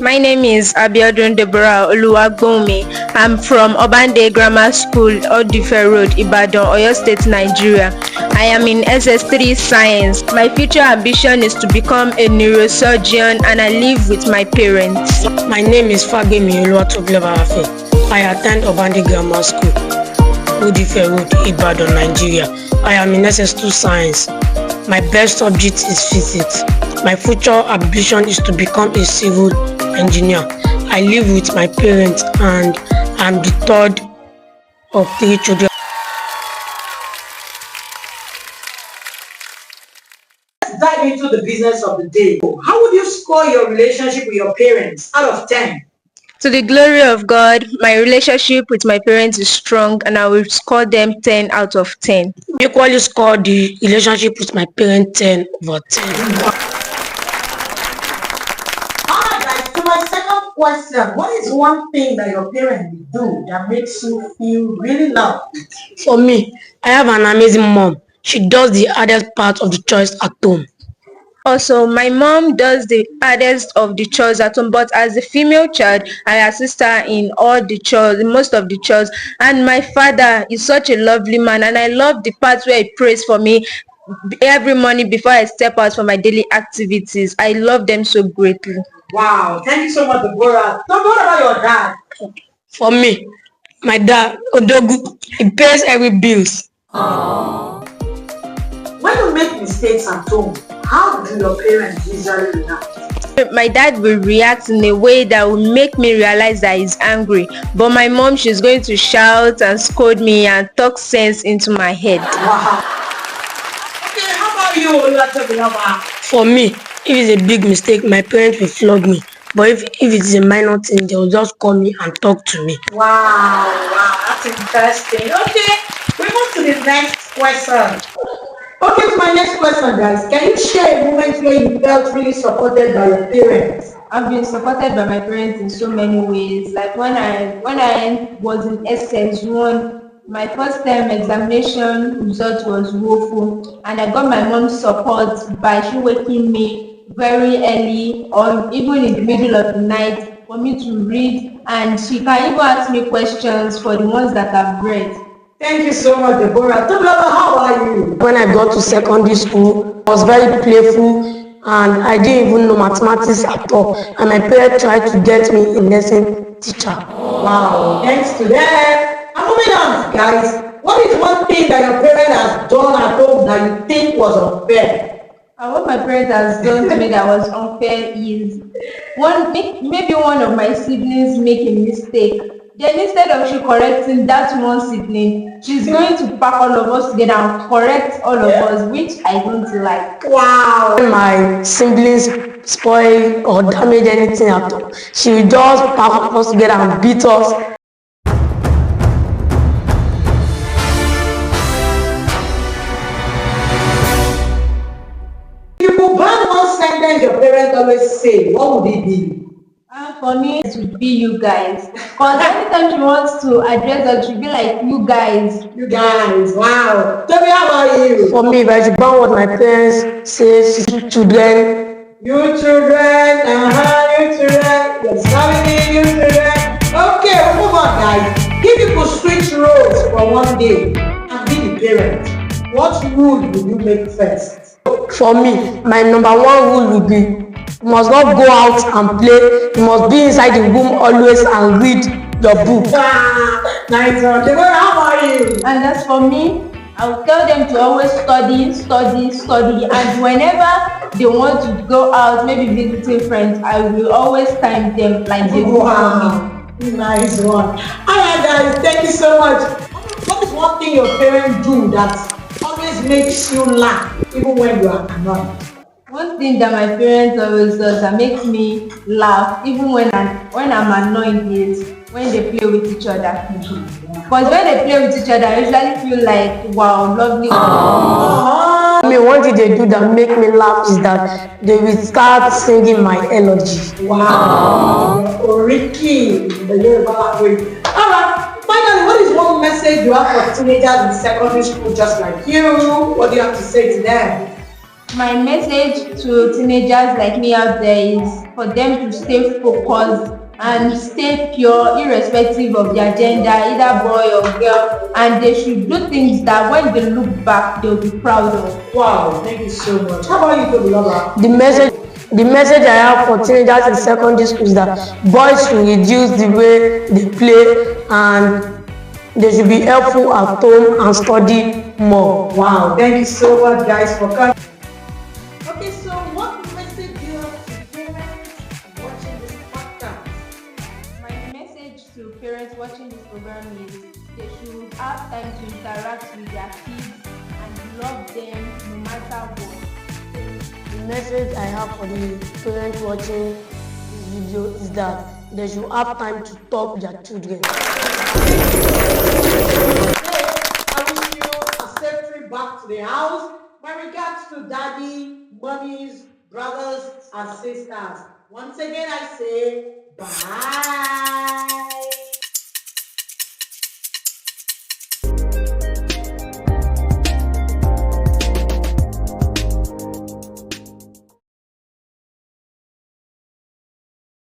My name is Abiodun Deborah Oluwagbomi. I'm from Obande Grammar School, Odife Road, Ibadan, Oyo State, Nigeria. I am in SS3 Science. My future ambition is to become a neurosurgeon and I live with my parents. My name is Fhow. I attend Obande Grammar School, Odife Road, Ibadan, Nigeria. I am in SS2 Science. My best subject is physics. My future ambition is to become a civil engineer. I live with my parents and I'm the third of 3 children. Let's dive into the business of the day. How would you score your relationship with your parents out of 10? To the glory of God, my relationship with my parents is strong and I will score them 10 out of 10. I equally score the relationship with my parents 10 over 10. My second question, what is one thing that your parents do that makes you feel really loved? For me, I have an amazing mom. She does the hardest part of the chores at home. Also, my mom does the hardest of the chores at home, but as a female child, I assist her in all the chores, most of the chores. And my father is such a lovely man, and I love the part where he prays for me every morning before I step out for my daily activities. I love them so greatly. Wow, thank you so much, Deborah. So what about your dad? For me, my dad, Odogu, he pays every bills. When you make mistakes at home, how do your parents usually react? My dad will react in a way that will make me realize that he's angry. But my mom, she's going to shout and scold me and talk sense into my head. Wow. Okay, how about you? For me, if it's a big mistake, my parents will flog me. But if it's a minor thing, they'll just call me and talk to me. Wow, that's interesting. Okay, we move to the next question. Okay, to my next question, guys. Can you share a moment where you felt really supported by your parents? I've been supported by my parents in so many ways. Like when I was in SS1, my first term examination result was woeful, and I got my mom's support by she waking me very early or even in the middle of the night for me to read, and she can even ask me questions for the ones that I've read. Thank you so much, Deborah. How are you? When I got to secondary school, I was very playful and I didn't even know mathematics at all. And my parents tried to get me a lesson teacher. Wow, thanks to them. And moving on, guys. What is one thing that your parent has done at home that you think was unfair? What my parents has done to me that was unfair is maybe one of my siblings make a mistake. Then instead of she correcting that one sibling, she's going to pack all of us together and correct all of us, which I don't like. Wow. When my siblings spoil or damage anything at all, she will just pack us together and beat us. If you could ban one sentence your parents always say, what would it be? For me, it would be you guys. Because anytime she wants to address us, she'll be like, you guys. You guys, wow. Tell me, how about you? For me, if I should ban what my parents say to children. You children, you children, your family, you children. Okay, move on, guys. If you could switch roles for one day and be the parent, what rule would you make first? For me, my number one rule would be you must not go out and play. You must be inside the room always and read your book. Wow, nice one. Deborah, how about you? And as for me, I will tell them to always study. And whenever they want to go out, maybe visiting friends, I will always time them like they do for me. Nice one. Alright guys, thank you so much. What is one thing your parents do that always makes you laugh even when you are annoyed? One thing that my parents always does that makes me laugh even when I'm annoyed is when they play with each other. Because when they play with each other, I usually feel like, wow, lovely. I mean, one thing they do that make me laugh is that they will start singing my elegy. Wow. Ricky, the Yoruba language. Alright, finally, what is one message you have for teenagers in secondary school just like you? What do you have to say to them? My message to teenagers like me out there is for them to stay focused and stay pure irrespective of their gender, either boy or girl, and they should do things that when they look back they'll be proud of. Wow, thank you so much. How about you, Tobiloba? The message I have for teenagers in secondary school is that boys should reduce the way they play and they should be helpful at home and study more. Wow, thank you so much, guys, for coming. Okay, so what message do you have to parents watching this podcast? My message to parents watching this program is they should have time to interact with their kids and love them no matter what. The message I have for the parents watching this video is that they should have time to talk to their children. I wish you a safe trip back to the house. My regards to daddy, mummies, brothers, and sisters. Once again, I say bye.